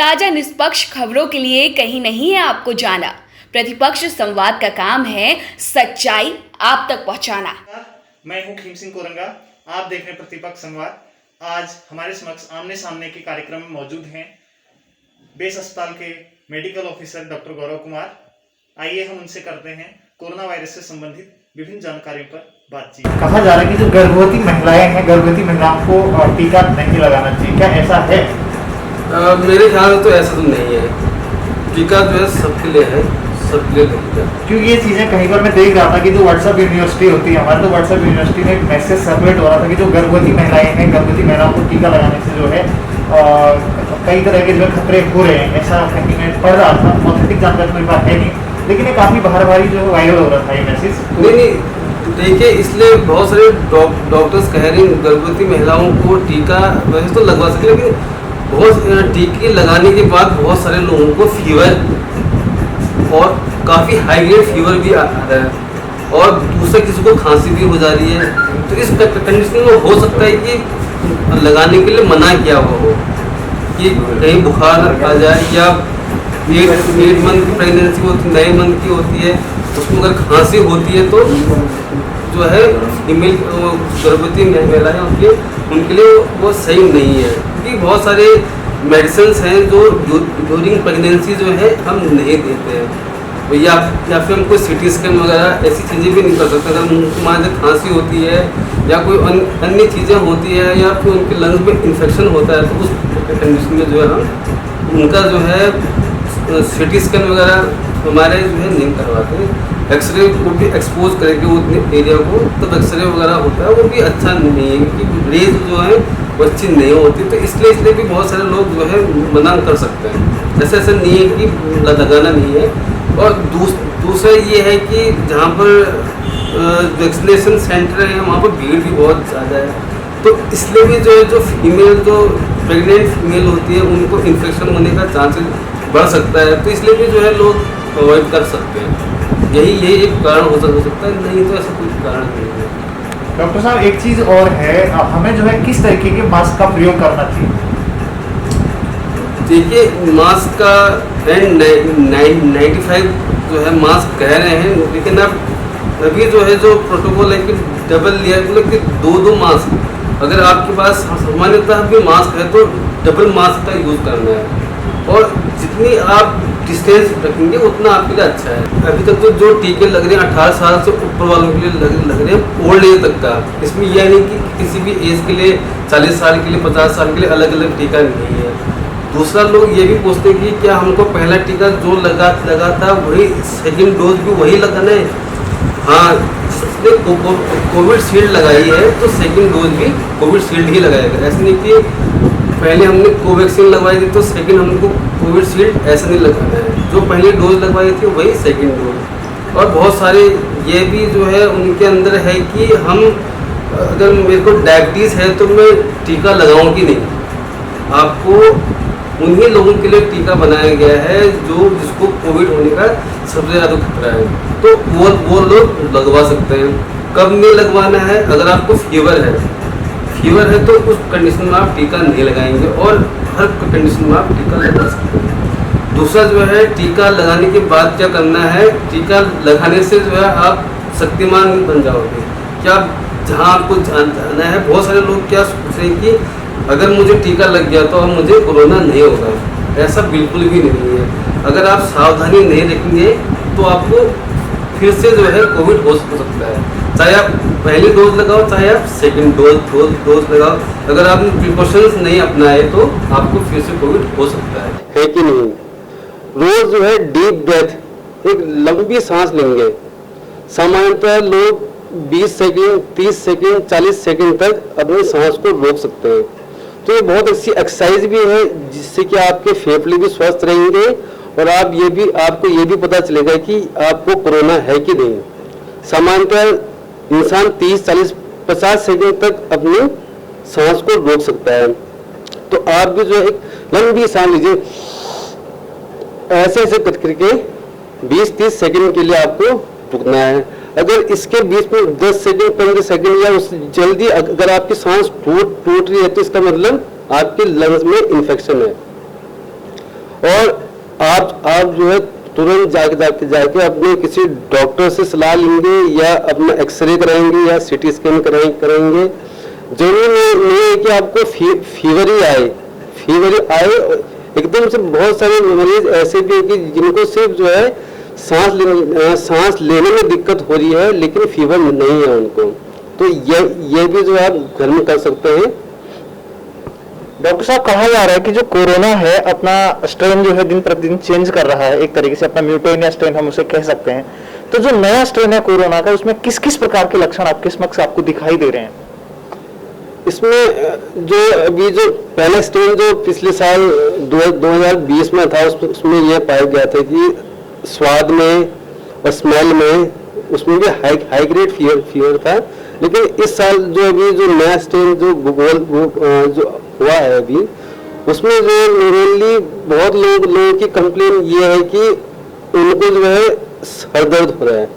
ताजा निष्पक्ष खबरों के लिए कहीं नहीं है आपको जाना। प्रतिपक्ष संवाद का काम है सच्चाई आप तक पहुंचाना। मैं हूं खीम सिंह कोरंगा, आप देख रहे हैं प्रतिपक्ष संवाद। आज हमारे समक्ष आमने सामने के कार्यक्रम में मौजूद हैं बेस अस्पताल के medical officer doctor Gaurav Kumar. आइए हम उनसे करते हैं कोरोना वायरस से संबंधित विभिन्न जानकारियों पर बातचीत। कहा जा रहा है कि जो गर्भवती महिलाएं हैं, गर्भवती महिलाओं को टीका नहीं लगाना चाहिए, क्या ऐसा है? मेरे ख्याल में तो ऐसा तो नहीं है। टीका जो है सबके लिए है, सबके लिए नहीं है। क्योंकि ये चीज़ें कहीं पर मैं देख रहा था कि जो व्हाट्सएप यूनिवर्सिटी होती है हमारे, तो व्हाट्सएप यूनिवर्सिटी में एक मैसेज सर्कुलेट हो रहा था कि जो गर्भवती महिलाएं हैं, गर्भवती महिलाओं को टीका लगाने से जो है कई तरह के जो खतरे हो रहे हैं, ऐसा कहीं मैं पढ़ रहा था। ऑथेंटिक जानकारी मेरे पास है नहीं, लेकिन ये काफ़ी बार जो वायरल हो रहा था ये मैसेज। नहीं, देखिए, इसलिए बहुत सारे डॉक्टर्स कह रहे हैं गर्भवती महिलाओं को टीका वैसे तो लगवा सके, लेकिन बहुत टीके लगाने के बाद बहुत सारे लोगों को फीवर और काफ़ी हाई ग्रेड फीवर भी आ रहा है और दूसरे किसी को खांसी भी हो जा रही है। तो इस कंडीशन में हो सकता है कि लगाने के लिए मना किया हुआ हो कि कहीं बुखार आ जाए या 8 मंथ की प्रेगनेंसी होती है, 9 मंथ की होती है, उसमें अगर खांसी होती है तो जो है फीमेल गर्भवती महिलाएं उनके लिए वो सही नहीं है। क्योंकि बहुत सारे मेडिसिन हैं जो ड्यूरिंग प्रेगनेंसी जो है हम नहीं देते हैं, या फिर हम कोई सिटी स्कैन वगैरह ऐसी चीज़ें भी नहीं कर सकते। अगर उनको मान लीजिए खांसी होती है या कोई अन्य चीज़ें होती है या फिर उनके लंग्स में इन्फेक्शन होता है, तो उस कंडीशन में जो है हम उनका जो है सिटी स्कैन वगैरह हमारे जो है नहीं करवाते। एक्सरे को भी एक्सपोज करके वो एरिया को, तब एक्सरे वगैरह होता है, वो भी अच्छा नहीं है क्योंकि रेज जो है वो अच्छी नहीं होती। तो इसलिए भी बहुत सारे लोग जो है मना कर सकते हैं। ऐसा नहीं है कि लगाना नहीं है। और दूसरा ये है कि जहाँ पर वैक्सीनेशन सेंटर है वहाँ पर भीड़ भी बहुत ज़्यादा है, तो इसलिए भी जो है जो फीमेल जो प्रेग्नेंट फीमेल होती है उनको इन्फेक्शन होने का चांसेस बढ़ सकता है। तो इसलिए भी जो है लोग अवॉइड कर सकते हैं। यही एक कारण हो सकता है, नहीं तो ऐसा कोई कारण नहीं है। डॉक्टर साहब, एक चीज़ और है, हमें जो है किस तरीके के मास्क का प्रयोग करना चाहिए? देखिए, मास्क का N95 जो है मास्क कह रहे हैं, लेकिन अब अभी जो है जो प्रोटोकॉल है कि डबल लेयर, मतलब कि 2 मास्क, अगर आपके पास सामान्यतः भी मास्क है तो डबल मास्क का यूज़ करना है और जितनी आप डिस्टेंस रखेंगे उतना आपके लिए अच्छा है। अभी तक तो जो टीके लग रहे हैं 18 साल से ऊपर वालों के लिए लग रहे हैं, ओल्ड एज तक का। इसमें यह नहीं कि किसी भी एज के लिए 40 साल के लिए 50 साल के लिए अलग अलग टीका नहीं है। दूसरा, लोग ये भी पूछते हैं कि क्या हमको पहला टीका जो लगा था वही सेकेंड डोज भी वही लगाना है? हाँ, जिसने कोविड शील्ड लगाई है तो सेकेंड डोज भी कोविड शील्ड ही लगाएगा। ऐसा नहीं कि पहले हमने कोवैक्सीन लगवाई थी तो सेकंड हमको कोविड शील्ड ऐसा नहीं लगाना है। जो पहले डोज लगवाई थी वही सेकंड डोज। और बहुत सारे ये भी जो है उनके अंदर है कि हम अगर मेरे को डायबिटीज़ है तो मैं टीका लगाऊं कि नहीं। आपको उन्हीं लोगों के लिए टीका बनाया गया है जिसको कोविड होने का सबसे ज़्यादा खतरा है, तो वो लोग लगवा सकते हैं। कब नहीं लगवाना है? अगर आपको फीवर है तो उस कंडीशन में आप टीका नहीं लगाएंगे और हर कंडीशन में आप टीका लगा सकते हैं। दूसरा जो है, टीका लगाने के बाद क्या करना है? टीका लगाने से जो है आप शक्तिमान बन जाओगे। क्या जहाँ आपको जाना है, बहुत सारे लोग क्या सोच रहे हैं कि अगर मुझे टीका लग गया तो अब मुझे कोरोना नहीं होगा। ऐसा बिल्कुल भी नहीं है। अगर आप सावधानी नहीं रखेंगे तो आपको फिर से जो है कोविड हो सकता है। चाहे आप पहली डोज लगाओ चाहे आप सेकंड डोज लगाओ, अगर आपने प्रिकॉशंस नहीं अपनाए तो आपको फिर से कोविड हो सकता है कि नहीं? रोज जो है डीप ब्रेथ, एक लंबी सांस लेंगे। सामान्यतः लोग 20 सेकंड, 30 सेकंड, 40 सेकंड तक अपनी सांस को रोक सकते हैं। तो ये बहुत अच्छी एक्सरसाइज भी है जिससे कि आपके फेफड़े भी स्वस्थ रहेंगे और आपको ये भी पता चलेगा कि आपको कोरोना है कि नहीं। सामान्यतः इंसान 30, 40, 50 सेकंड तक अपनी सांस को रोक सकता है। तो आप भी जो एक लंबी सांस लीजिए, ऐसे करके 20-30 सेकंड के लिए आपको रुकना है। अगर इसके बीच में 10 सेकंड, 15 सेकंड या उससे जल्दी अगर आपकी सांस टूट रही है तो इसका मतलब आपके लंग्स में इन्फेक्शन है। और आप जो है तुरंत जाके अपने किसी डॉक्टर से सलाह लेंगे या अपना एक्सरे कराएंगे या सीटी स्कैन करेंगे। जरूरी नहीं है कि आपको फीवर ही आए एकदम से। बहुत सारे मरीज ऐसे भी है कि जिनको सिर्फ जो है सांस लेने में दिक्कत हो रही है लेकिन फीवर नहीं है उनको, तो ये भी जो आप घर में कर सकते हैं। डॉक्टर साहब, कहा जा रहा है कि जो कोरोना है अपना स्ट्रेन जो है दिन प्रतिदिन चेंज कर रहा है, एक तरीके से अपना म्यूटेन या स्ट्रेन हम उसे कह सकते हैं। तो जो नया स्ट्रेन है कोरोना का, उसमें किस किस प्रकार के लक्षण आपके समक्ष आपको दिखाई दे रहे हैं? इसमें जो अभी जो पहला स्ट्रेन जो पिछले साल 2020 में था उसमें यह पाया गया था कि स्वाद में और स्मेल में उसमें भी हाई ग्रेड फीवर था। लेकिन इस साल जो अभी जो नया स्ट्रेन जो जो हुआ है अभी, उसमें जो मेनली बहुत लोगों की कंप्लेन ये है कि उनको जो है सर दर्द हो रहा है,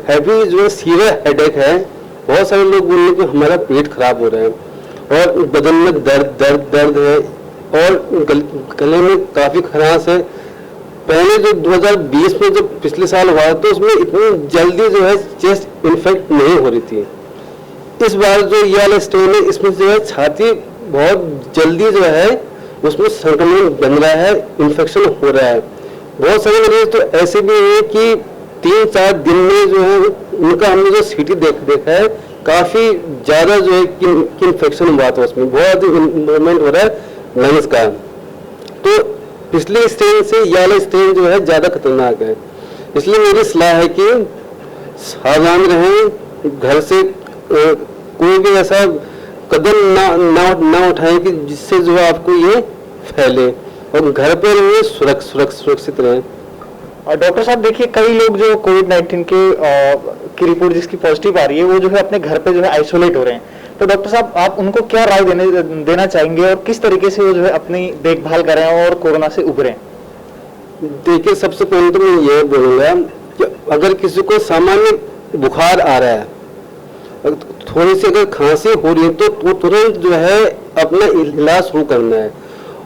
हैवी जो सीवियर हेडेक है। बहुत सारे लोग बोल रहे हैं कि हमारा पेट खराब हो रहा है और बदन में दर्द है और गले में काफी खराश है। पहले जो 2020 में जो पिछले साल हुआ तो उसमें इतनी जल्दी जो है चेस्ट इन्फेक्ट नहीं हो रही थी। इस बार जो ये वाला स्ट्रेन है इसमें जो है छाती बहुत जल्दी जो है उसमें संक्रमण बन रहा है, इन्फेक्शन हो रहा है। बहुत सारे मरीज तो ऐसे भी है कि 3-4 दिन में जो है उनका हमने जो सीटी देखा है काफी ज्यादा जो है इन्फेक्शन हुआ था, उसमें बहुत इम्प्रूवमेंट हो रहा है लंग्स का। तो पिछले स्ट्रेन से ये वाला स्ट्रेन जो है ज्यादा खतरनाक है। इसलिए मेरी सलाह है कि सावधान रहें, घर से कोई भी ऐसा कदम ना उठाएं कि जिससे जो है आपको ये फैले, और घर पर रहिए, सुरक्षित रहें। और डॉक्टर साहब देखिए, कई लोग जो कोविड-19 की रिपोर्ट जिसकी पॉजिटिव आ रही है वो जो है अपने घर पे जो है आइसोलेट हो रहे हैं। तो डॉक्टर साहब, आप उनको क्या राय देना चाहेंगे और किस तरीके से वो जो है अपनी देखभाल करें और कोरोना से उभरें? देखिए, सबसे पहले तो मैं ये बोलूँगा कि अगर किसी को सामान्य बुखार आ रहा है, थोड़ी सी अगर खांसी हो रही है तो तुरंत जो है अपना इलाज शुरू करना है,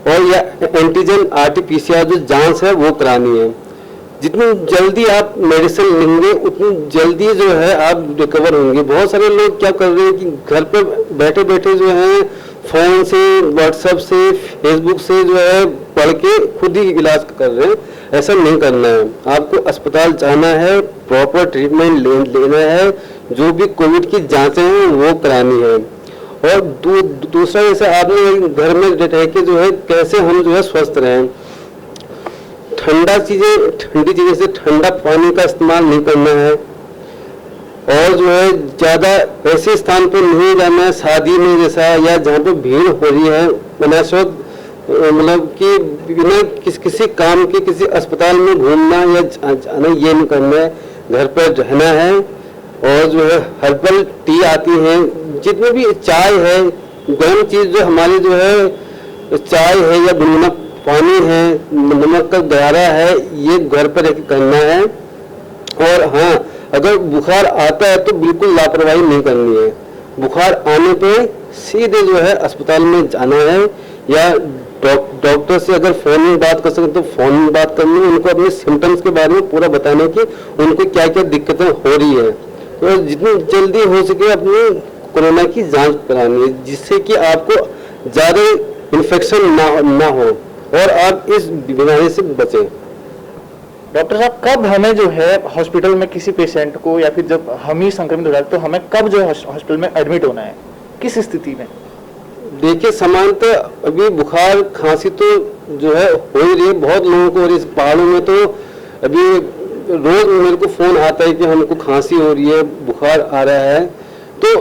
और या एंटीजन RT-PCR जो जांच है वो करानी है। जितनी जल्दी आप मेडिसिन लेंगे उतनी जल्दी जो है आप रिकवर होंगे। बहुत सारे लोग क्या कर रहे हैं कि घर पर बैठे बैठे जो है फोन से, व्हाट्सएप से, फेसबुक से जो है पढ़ के खुद ही इलाज कर रहे हैं। ऐसा नहीं करना है, आपको अस्पताल जाना है, प्रॉपर ट्रीटमेंट लेना है, जो भी कोविड की जांचें हैं वो करानी है। और दूसरा, जैसे आपने घर में रह के जो है कैसे हम जो है स्वस्थ रहें, ठंडी चीजें से ठंडा पानी का इस्तेमाल नहीं करना है, और जो है ज्यादा ऐसे स्थान पर नहीं जाना है शादी में जैसा, या जहाँ पे भीड़ हो रही है अनावश्यक, मतलब कि बिना किसी काम के किसी अस्पताल में घूमना या जाना, ये नहीं करना है। घर पर रहना है, और जो है हर्बल टी आती है, जितने भी चाय है, गर्म चीज जो हमारी जो है चाय है या गुनगुना पानी है, नमक का गहरा है, ये घर पर करना है। और हाँ, अगर बुखार आता है तो बिल्कुल लापरवाही नहीं करनी है। बुखार आने पे सीधे जो है अस्पताल में जाना है, या डॉक्टर से अगर फोन में बात कर सकते तो फोन में बात करनी है, उनको अपने सिम्टम्स के बारे में पूरा बताना कि उनको क्या क्या दिक्कतें हो रही है। तो जितनी जल्दी हो सके अपनी कोरोना की जांच करानी है, जिससे कि आपको ज्यादा इन्फेक्शन ना हो और आप इस बीमारी से बचें। डॉक्टर साहब, कब हमें जो है हॉस्पिटल में किसी पेशेंट को, या फिर जब हम ही संक्रमित हो जाते तो हमें कब जो है हॉस्पिटल में एडमिट होना है, किस स्थिति में? देखिए, सामान्यतः अभी बुखार खांसी तो जो है हो ही रही है बहुत लोगों को, और इस पहाड़ों में तो अभी रोज मेरे को फोन आता है कि हमको खांसी हो रही है, बुखार आ रहा है। तो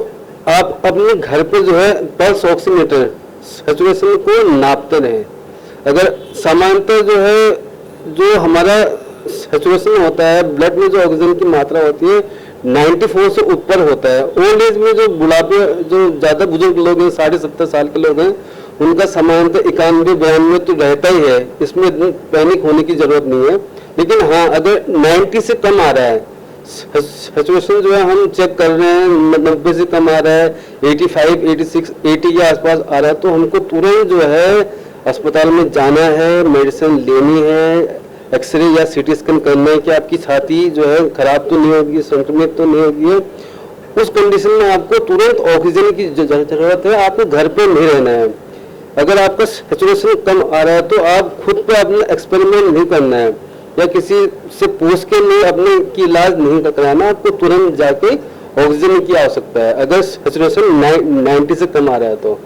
आप अपने घर पे जो है पल्स ऑक्सीमीटर सैचुरेशन को नापते रहें। अगर सामान्यतः जो है जो हमारा सैचुरेशन होता है, ब्लड में जो ऑक्सीजन की मात्रा होती है 94 से ऊपर होता है। ओल्ड एज में जो बुढ़ापे, जो ज्यादा बुजुर्ग लोग हैं, 70-70 साल के लोग हैं, उनका सामान्यतः 91-92 तो रहता ही है, इसमें पैनिक होने की जरूरत नहीं है। लेकिन हाँ, अगर 90 से कम आ रहा है सैचुरेशन जो है हम चेक कर रहे हैं, 90 से कम आ रहा है, 85, 86, 80 के आसपास आ रहा है, तो हमको तुरंत जो है अस्पताल में जाना है, मेडिसिन लेनी है, एक्सरे या सीटी स्कैन करना है कि आपकी छाती जो है खराब तो नहीं होगी, संक्रमित तो नहीं होगी। उस कंडीशन में आपको तुरंत ऑक्सीजन की जरूरत है, आपको घर पे नहीं रहना है। अगर आपका सैचुरेशन कम आ रहा है तो आप खुद पे अपना एक्सपेरिमेंट नहीं करना है या किसी से पूछ के नहीं अपने की इलाज नहीं कराना, आपको तुरंत जाके ऑक्सीजन की आवश्यकता है अगर सैचुरेशन 90 से कम आ रहा है तो।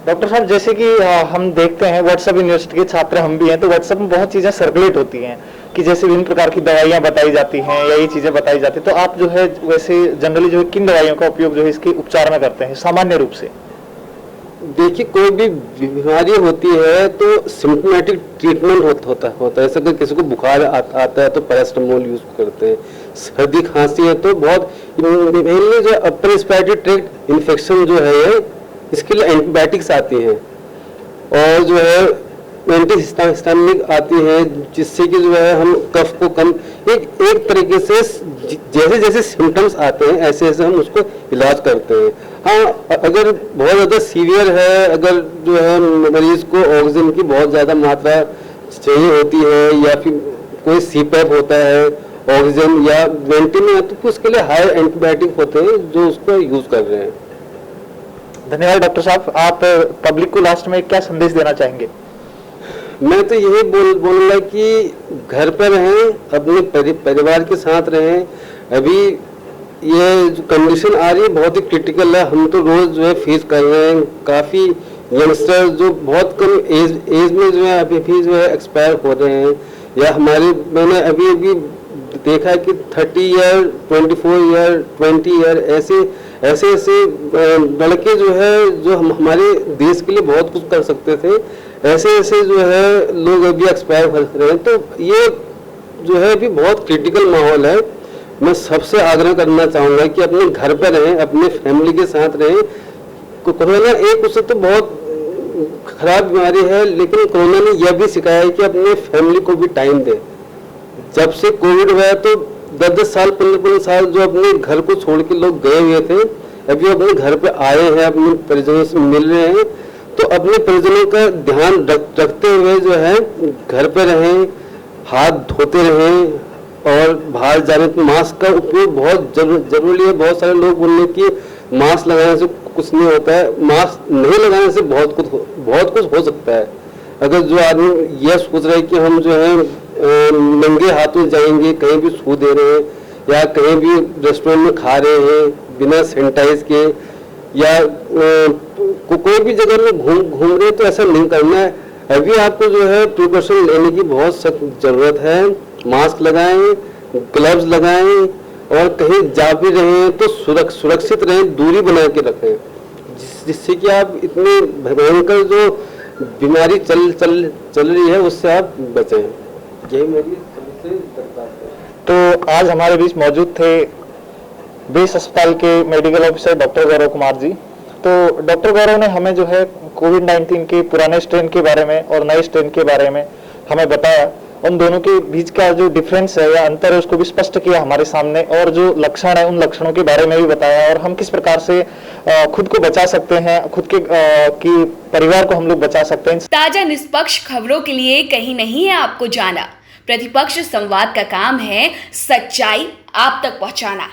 डॉक्टर साहब, जैसे कि हम देखते हैं व्हाट्सएप यूनिवर्सिटी के छात्र हम भी हैं, तो व्हाट्सएप में बहुत चीज़ें सर्कुलेट होती हैं कि जैसे विभिन्न प्रकार की दवाइयाँ बताई जाती हैं या ये चीज़ें बताई जाती हैं, तो आप जो है वैसे जनरली जो है किन दवाइयों का उपयोग जो है इसके उपचार में करते हैं सामान्य रूप से? देखिए, कोई भी बीमारी होती है तो सिम्टोमेटिक ट्रीटमेंट होता है। जैसे अगर किसी को बुखार आता है तो पैरासिटामोल यूज करते हैं, सर्दी खांसी है तो बहुत मेनली जो अपर रेस्पिरेटरी ट्रैक्ट इन्फेक्शन जो है इसके लिए एंटीबायोटिक्स आती हैं और जो है एंटीहिस्टामिनिक आती है, जिससे कि जो है हम कफ को कम एक तरीके से जैसे जैसे सिम्टम्स आते हैं ऐसे ऐसे हम उसको इलाज करते हैं। हाँ, अगर बहुत ज़्यादा सीवियर है, अगर जो है मरीज को ऑक्सीजन की बहुत ज़्यादा मात्रा चाहिए होती है या फिर कोई सीपैप होता है ऑक्सीजन या वेंटिलेटर, तो उसके लिए हाई एंटीबायोटिक होते हैं जो उसको यूज कर रहे हैं। धन्यवाद डॉक्टर साहब। आप पब्लिक को लास्ट में क्या संदेश देना चाहेंगे? मैं तो यही बोलूँगा कि घर पर रहें, अपने परिवार के साथ रहें। अभी ये जो कंडीशन आ रही है बहुत ही क्रिटिकल है, हम तो रोज जो है फेस कर रहे हैं। काफ़ी यंगस्टर जो बहुत कम एज में जो है अभी जो है एक्सपायर हो रहे हैं, या मैंने अभी देखा है कि 30 ईयर, 24 ईयर, 20 ईयर ऐसे लड़के जो है जो हमारे देश के लिए बहुत कुछ कर सकते थे, ऐसे जो है लोग अभी एक्सपायर हो रहे हैं। तो ये जो है अभी बहुत क्रिटिकल माहौल है। मैं सबसे आग्रह करना चाहूँगा कि अपने घर पर रहें, अपने फैमिली के साथ रहें। कोरोना एक उससे तो बहुत खराब बीमारी है, लेकिन कोरोना ने यह भी सिखाया है कि अपने फैमिली को भी टाइम दें। जब से कोविड हुआ तो 10-10 साल, 15-15 साल जो अपने घर को छोड़ के लोग गए हुए थे, अभी अपने घर पे आए हैं, अपने परिजनों से मिल रहे हैं। तो अपने परिजनों का ध्यान रखते हुए जो है घर पे रहें, हाथ धोते रहें, और बाहर जाने पर मास्क का उपयोग बहुत जरूरी है। बहुत सारे लोग बोल रहे कि मास्क लगाने से कुछ नहीं होता है। मास्क नहीं लगाने से बहुत कुछ हो सकता है। अगर जो आदमी यह सोच रहे हैं कि हम जो है नंगे हाथों जाएंगे, कहीं भी छू दे रहे हैं या कहीं भी रेस्टोरेंट में खा रहे हैं बिना सैनिटाइज के, या कोई भी जगह में घूम रहे, तो ऐसा नहीं करना है। अभी आपको जो है प्रिकॉशन लेने की बहुत सख्त जरूरत है। मास्क लगाएं, ग्लव्स लगाएं, और कहीं जा भी रहे हैं तो सुरक्षित रहें, दूरी बना के रखें, जिससे कि आप इतनी भयंकर जो बीमारी चल रही है उससे आप बचें। यही मेरी सबसे दरख्वास्त है। तो आज हमारे बीच मौजूद थे बेस अस्पताल के medical officer doctor Gaurav Kumar ji. तो डॉक्टर गौरव ने हमें जो है कोविड-19 के पुराने स्ट्रेन के बारे में और नए स्ट्रेन के बारे में हमें बताया। उन दोनों के बीच का जो डिफरेंस है या अंतर है उसको भी स्पष्ट किया हमारे सामने, और जो लक्षण है उन लक्षणों के बारे में भी बताया, और हम किस प्रकार से खुद को बचा सकते हैं, खुद के की परिवार को हम लोग बचा सकते हैं। ताजा निष्पक्ष खबरों के लिए कहीं नहीं है आपको जाना। प्रतिपक्ष संवाद का काम है सच्चाई आप तक पहुंचाना।